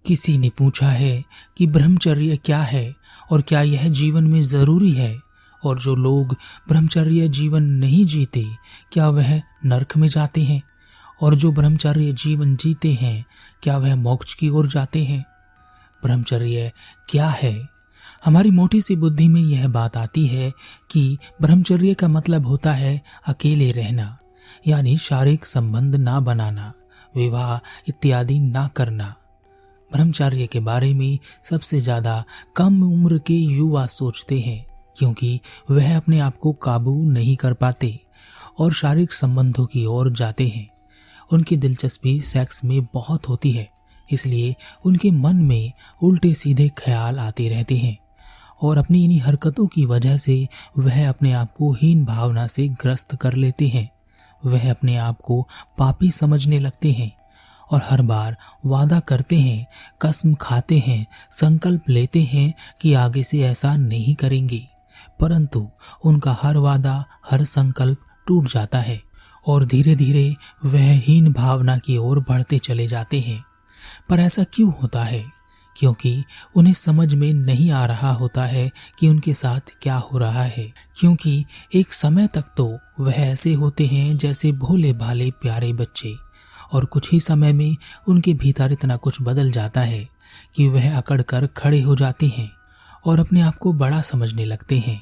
किसी ने पूछा है कि ब्रह्मचर्य क्या है और क्या यह जीवन में जरूरी है, और जो लोग ब्रह्मचर्य जीवन नहीं जीते क्या वह नरक में जाते हैं, और जो ब्रह्मचर्य जीवन जीते हैं क्या वह मोक्ष की ओर जाते हैं। ब्रह्मचर्य क्या है? हमारी मोटी सी बुद्धि में यह बात आती है कि ब्रह्मचर्य का मतलब होता है अकेले रहना, यानी शारीरिक संबंध ना बनाना, विवाह इत्यादि ना करना। ब्रह्मचर्य के बारे में सबसे ज्यादा कम उम्र के युवा सोचते हैं, क्योंकि वह अपने आप को काबू नहीं कर पाते और शारीरिक संबंधों की ओर जाते हैं। उनकी दिलचस्पी सेक्स में बहुत होती है, इसलिए उनके मन में उल्टे सीधे ख्याल आते रहते हैं और अपनी इन्हीं हरकतों की वजह से वह अपने आप को हीन भावना से ग्रस्त कर लेते हैं। वह अपने आप को पापी समझने लगते हैं और हर बार वादा करते हैं, कसम खाते हैं, संकल्प लेते हैं कि आगे से ऐसा नहीं करेंगे, परंतु उनका हर वादा, हर संकल्प टूट जाता है और धीरे धीरे वह हीन भावना की ओर बढ़ते चले जाते हैं। पर ऐसा क्यों होता है? क्योंकि उन्हें समझ में नहीं आ रहा होता है कि उनके साथ क्या हो रहा है। क्योंकि एक समय तक तो वह ऐसे होते हैं जैसे भोले भाले प्यारे बच्चे, और कुछ ही समय में उनके भीतर इतना कुछ बदल जाता है कि वह अकड़ कर खड़े हो जाते हैं और अपने आप को बड़ा समझने लगते हैं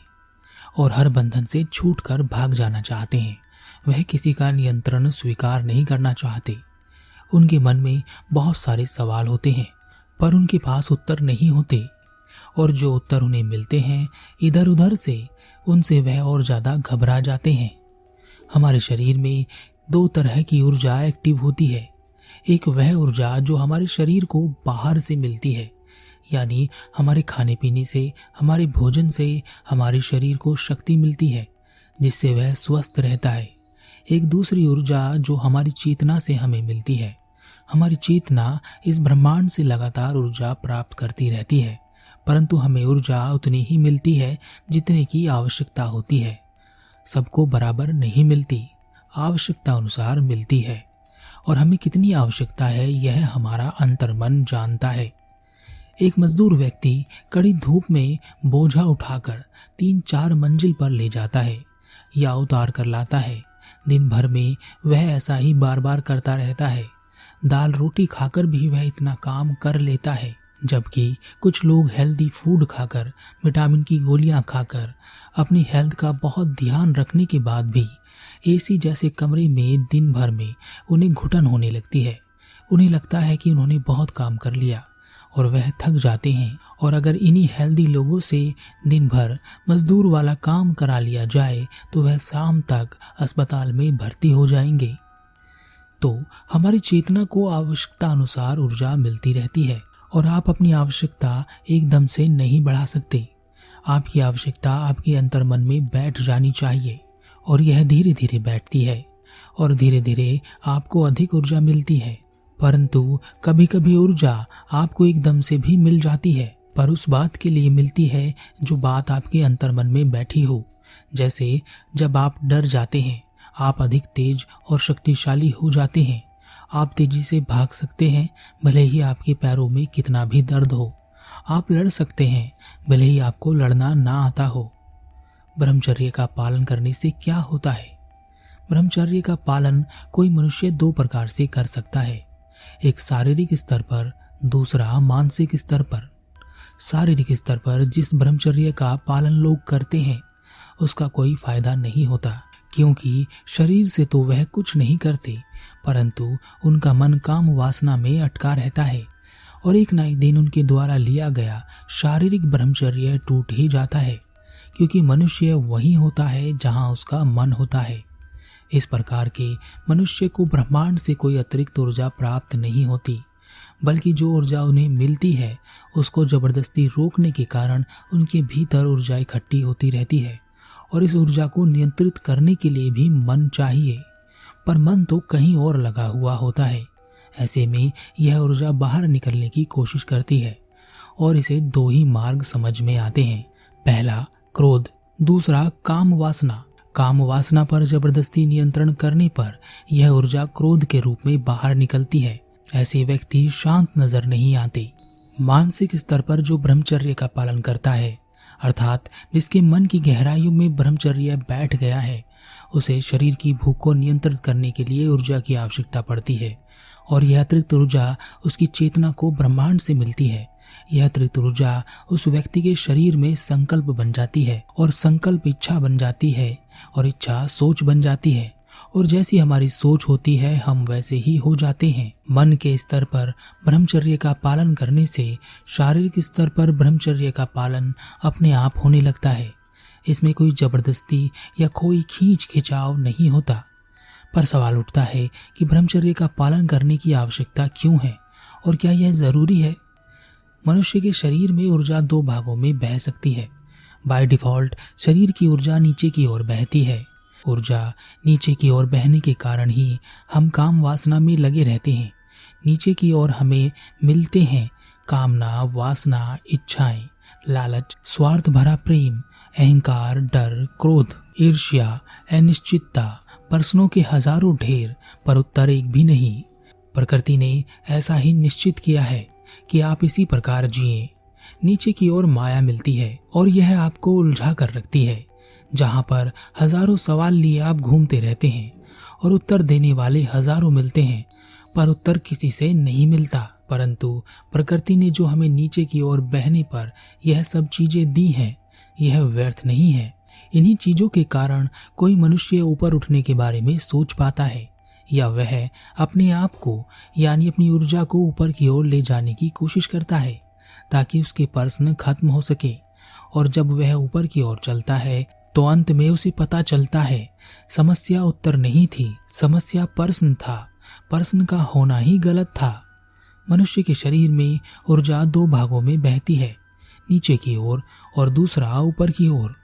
और हर बंधन से छूटकर भाग जाना चाहते हैं। वह किसी का नियंत्रण स्वीकार नहीं करना चाहते। उनके मन में बहुत सारे सवाल होते हैं, पर उनके पास उत्तर नहीं होते, और जो उत्तर उन्हें मिलते हैं इधर उधर से, उनसे वह और ज्यादा घबरा जाते हैं। हमारे शरीर में दो तरह की ऊर्जा एक्टिव होती है। एक वह ऊर्जा जो हमारे शरीर को बाहर से मिलती है, यानी हमारे खाने पीने से, हमारे भोजन से हमारे शरीर को शक्ति मिलती है, जिससे वह स्वस्थ रहता है। एक दूसरी ऊर्जा जो हमारी चेतना से हमें मिलती है। हमारी चेतना इस ब्रह्मांड से लगातार ऊर्जा प्राप्त करती रहती है, परंतु हमें ऊर्जा उतनी ही मिलती है जितने की आवश्यकता होती है। सबको बराबर नहीं मिलती, आवश्यकता अनुसार मिलती है, और हमें कितनी आवश्यकता है यह हमारा अंतर्मन जानता है। एक मजदूर व्यक्ति कड़ी धूप में बोझा उठाकर 3-4 मंजिल पर ले जाता है या उतार कर लाता है। दिन भर में वह ऐसा ही बार बार करता रहता है। दाल रोटी खाकर भी वह इतना काम कर लेता है, जबकि कुछ लोग हेल्दी फूड खाकर, विटामिन की गोलियां खाकर, अपनी हेल्थ का बहुत ध्यान रखने के बाद भी एसी जैसे कमरे में दिन भर में उन्हें घुटन होने लगती है। उन्हें लगता है कि उन्होंने बहुत काम कर लिया और वह थक जाते हैं, और अगर इन्हीं हेल्दी लोगों से दिन भर मजदूर वाला काम करा लिया जाए तो वह शाम तक अस्पताल में भर्ती हो जाएंगे। तो हमारी चेतना को आवश्यकता अनुसार ऊर्जा मिलती रहती है, और आप अपनी आवश्यकता एकदम से नहीं बढ़ा सकते। आपकी आवश्यकता आपके अंतर्मन में बैठ जानी चाहिए, और यह धीरे धीरे बैठती है और धीरे धीरे आपको अधिक ऊर्जा मिलती है। परंतु कभी कभी ऊर्जा आपको एकदम से भी मिल जाती है, पर उस बात के लिए मिलती है जो बात आपके अंतर्मन में बैठी हो। जैसे जब आप डर जाते हैं, आप अधिक तेज और शक्तिशाली हो जाते हैं। आप तेजी से भाग सकते हैं, भले ही आपके पैरों में कितना भी दर्द हो। आप लड़ सकते हैं, भले ही आपको लड़ना ना आता हो। ब्रह्मचर्य का पालन करने से क्या होता है? ब्रह्मचर्य का पालन कोई मनुष्य 2 प्रकार से कर सकता है, एक शारीरिक स्तर पर, दूसरा मानसिक स्तर पर। शारीरिक स्तर पर जिस ब्रह्मचर्य का पालन लोग करते हैं उसका कोई फायदा नहीं होता, क्योंकि शरीर से तो वह कुछ नहीं करते, परंतु उनका मन काम वासना में अटका रहता है, और एक ना एक दिन उनके द्वारा लिया गया शारीरिक ब्रह्मचर्य टूट ही जाता है, क्योंकि मनुष्य वही होता है जहां उसका मन होता है। इस प्रकार के मनुष्य को ब्रह्मांड से कोई अतिरिक्त ऊर्जा प्राप्त नहीं होती, बल्कि जो ऊर्जा उन्हें मिलती है उसको जबरदस्ती रोकने के कारण उनके भीतर ऊर्जा इकट्ठी होती रहती है, और इस ऊर्जा को नियंत्रित करने के लिए भी मन चाहिए, पर मन तो कहीं और लगा हुआ होता है। ऐसे में यह ऊर्जा बाहर निकलने की कोशिश करती है, और इसे 2 ही मार्ग समझ में आते हैं। पहला क्रोध, दूसरा काम वासना। काम वासना पर जबरदस्ती नियंत्रण करने पर यह ऊर्जा क्रोध के रूप में बाहर निकलती है। ऐसे व्यक्ति शांत नजर नहीं आते। मानसिक स्तर पर जो ब्रह्मचर्य का पालन करता है, अर्थात जिसके मन की गहराइयों में ब्रह्मचर्य बैठ गया है, उसे शरीर की भूख को नियंत्रित करने के लिए ऊर्जा की आवश्यकता पड़ती है और यह अतिरिक्त ऊर्जा उसकी चेतना को ब्रह्मांड से मिलती है। यह अतिरिक्त ऊर्जा उस व्यक्ति के शरीर में संकल्प बन जाती है और संकल्प इच्छा बन जाती है और इच्छा सोच बन जाती है और जैसी हमारी सोच होती है हम वैसे ही हो जाते हैं। मन के स्तर पर ब्रह्मचर्य का पालन करने से शारीरिक स्तर पर ब्रह्मचर्य का पालन अपने आप होने लगता है। इसमें कोई जबरदस्ती या कोई खींच खिंचाव नहीं होता। पर सवाल उठता है कि ब्रह्मचर्य का पालन करने की आवश्यकता क्यों है और क्या यह जरूरी है? मनुष्य के शरीर में ऊर्जा दो भागों में बह सकती है। बाय डिफॉल्ट शरीर की ऊर्जा नीचे की ओर बहती है। ऊर्जा नीचे की ओर बहने के कारण ही हम काम वासना में लगे रहते हैं। नीचे की ओर हमें मिलते हैं कामना, वासना, इच्छाएं, लालच, स्वार्थ भरा प्रेम, अहंकार, डर, क्रोध, ईर्ष्या, अनिश्चितता, प्रश्नों के हजारों ढेर, पर उत्तर एक भी नहीं। प्रकृति ने ऐसा ही निश्चित किया है कि आप इसी प्रकार जिए। नीचे की ओर माया मिलती है और यह आपको उलझा कर रखती है, जहां पर हजारों सवाल लिए आप घूमते रहते हैं और उत्तर देने वाले हजारों मिलते हैं, पर उत्तर किसी से नहीं मिलता। परंतु प्रकृति ने जो हमें नीचे की ओर बहने पर यह सब चीजें दी हैं, यह व्यर्थ नहीं है। इन्हीं चीजों के कारण कोई मनुष्य ऊपर उठने के बारे में सोच पाता है या वह अपने आप को यानी अपनी ऊर्जा को ऊपर की ओर ले जाने की कोशिश करता है ताकि उसके प्रश्न खत्म हो सके। और जब वह ऊपर की ओर चलता है तो अंत में उसे पता चलता है समस्या उत्तर नहीं थी, समस्या प्रश्न था। प्रश्न का होना ही गलत था। मनुष्य के शरीर में ऊर्जा दो भागों में बहती है, नीचे की ओर और दूसरा ऊपर की ओर।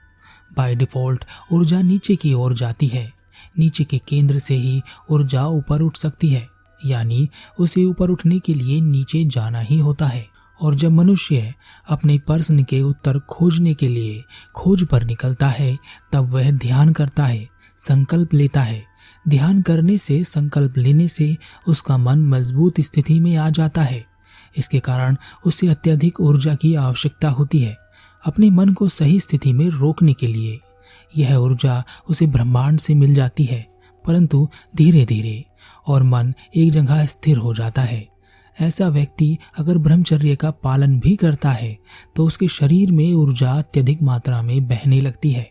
बाय डिफॉल्ट ऊर्जा नीचे की ओर जाती है। नीचे के केंद्र से ही ऊर्जा ऊपर उठ सकती है, यानी उसे ऊपर उठने के लिए नीचे जाना ही होता है। और जब मनुष्य अपने प्रश्न के उत्तर खोजने के लिए खोज पर निकलता है, तब वह ध्यान करता है, संकल्प लेता है। ध्यान करने से, संकल्प लेने से उसका मन मजबूत स्थिति में आ जाता है। इसके कारण उसे अत्यधिक ऊर्जा की आवश्यकता होती है अपने मन को सही स्थिति में रोकने के लिए। यह ऊर्जा उसे ब्रह्मांड से मिल जाती है, परंतु धीरे धीरे, और मन एक जगह स्थिर हो जाता है। ऐसा व्यक्ति अगर ब्रह्मचर्य का पालन भी करता है तो उसके शरीर में ऊर्जा अत्यधिक मात्रा में बहने लगती है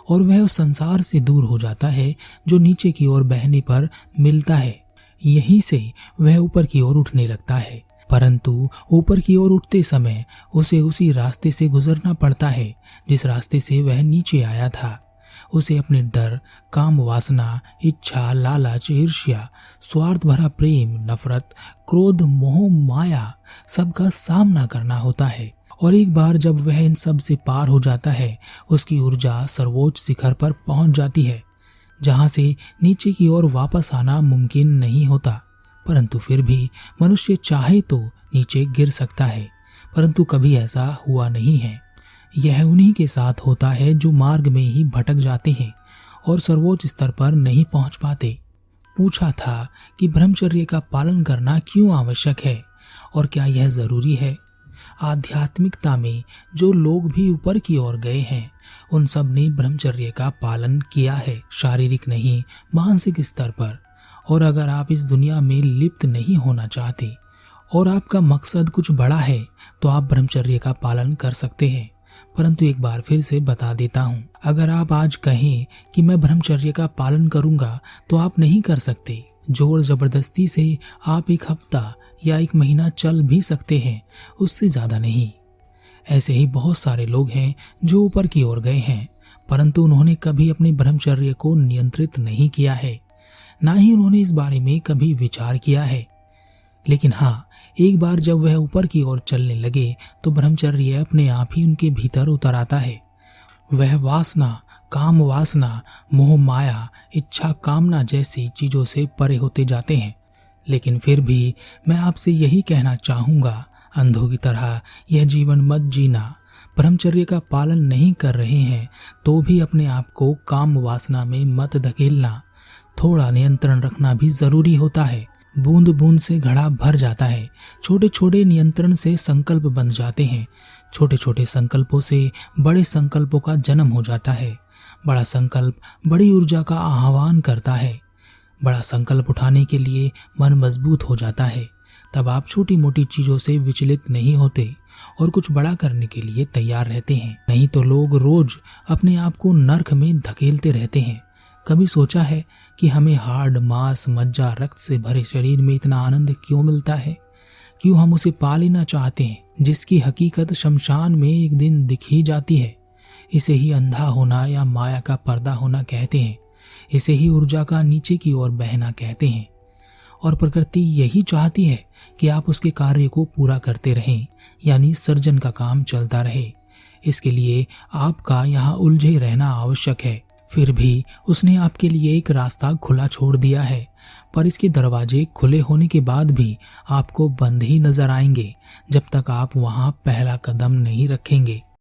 और वह उस संसार से दूर हो जाता है जो नीचे की ओर बहने पर मिलता है। यहीं से वह ऊपर की ओर उठने लगता है, परंतु ऊपर की ओर उठते समय उसे उसी रास्ते से गुजरना पड़ता है जिस रास्ते से वह नीचे आया था। उसे अपने डर, काम वासना, इच्छा, लालच, ईर्ष्या, स्वार्थ भरा प्रेम, नफरत, क्रोध, मोह, माया सबका सामना करना होता है। और एक बार जब वह इन सब से पार हो जाता है, उसकी ऊर्जा सर्वोच्च शिखर पर पहुंच जाती है, जहां से नीचे की ओर वापस आना मुमकिन नहीं होता। परंतु फिर भी मनुष्य चाहे तो नीचे गिर सकता है, परंतु कभी ऐसा हुआ नहीं है। यह उन्हीं के साथ होता है जो मार्ग में ही भटक जाते हैं और सर्वोच्च स्तर पर नहीं पहुंच पाते। पूछा था कि ब्रह्मचर्य का पालन करना क्यों आवश्यक है और क्या यह जरूरी है। आध्यात्मिकता में जो लोग भी ऊपर की ओर गए हैं, उन सब ने ब्रह्मचर्य का पालन किया है, शारीरिक नहीं, मानसिक स्तर पर। और अगर आप इस दुनिया में लिप्त नहीं होना चाहते और आपका मकसद कुछ बड़ा है, तो आप ब्रह्मचर्य का पालन कर सकते हैं। परंतु एक बार फिर से बता देता हूँ, अगर आप आज कहें कि मैं ब्रह्मचर्य का पालन करूंगा, तो आप नहीं कर सकते। जोर जबरदस्ती से आप एक हफ्ता या एक महीना चल भी सकते हैं, उससे ज्यादा नहीं। ऐसे ही बहुत सारे लोग हैं जो ऊपर की ओर गए हैं, परंतु उन्होंने कभी अपने ब्रह्मचर्य को नियंत्रित नहीं किया है, ना ही उन्होंने इस बारे में कभी विचार किया है। लेकिन हाँ, एक बार जब वह ऊपर की ओर चलने लगे तो ब्रह्मचर्य अपने आप ही उनके भीतर उतर आता है। वह वासना, काम वासना, मोह माया, इच्छा कामना जैसी चीजों से परे होते जाते हैं। लेकिन फिर भी मैं आपसे यही कहना चाहूंगा, अंधों की तरह यह जीवन मत जीना। ब्रह्मचर्य का पालन नहीं कर रहे हैं तो भी अपने आप को काम वासना में मत धकेलना। थोड़ा नियंत्रण रखना भी जरूरी होता है। बूंद बूंद से घड़ा भर जाता है। छोटे छोटे नियंत्रण से संकल्प बन जाते हैं। छोटे छोटे संकल्पों से बड़े संकल्पों का जन्म हो जाता है। बड़ा संकल्प बड़ी ऊर्जा का आह्वान करता है। बड़ा संकल्प उठाने के लिए मन मजबूत हो जाता है। तब आप छोटी मोटी चीजों से विचलित नहीं होते और कुछ बड़ा करने के लिए तैयार रहते हैं। नहीं तो लोग रोज अपने आप को नर्क में धकेलते रहते हैं। कभी सोचा है कि हमें हाड़, मांस, मज्जा, रक्त से भरे शरीर में इतना आनंद क्यों मिलता है? क्यों हम उसे पा लेना चाहते हैं, जिसकी हकीकत शमशान में एक दिन दिख ही जाती है? इसे ही अंधा होना या माया का पर्दा होना कहते हैं। इसे ही ऊर्जा का नीचे की ओर बहना कहते हैं। और प्रकृति यही चाहती है कि आप उसके कार्य को पूरा करते रहें, यानी सर्जन का काम चलता रहे। इसके लिए आपका यहाँ उलझे रहना आवश्यक है। फिर भी उसने आपके लिए एक रास्ता खुला छोड़ दिया है, पर इसके दरवाजे खुले होने के बाद भी आपको बंद ही नजर आएंगे जब तक आप वहां पहला कदम नहीं रखेंगे।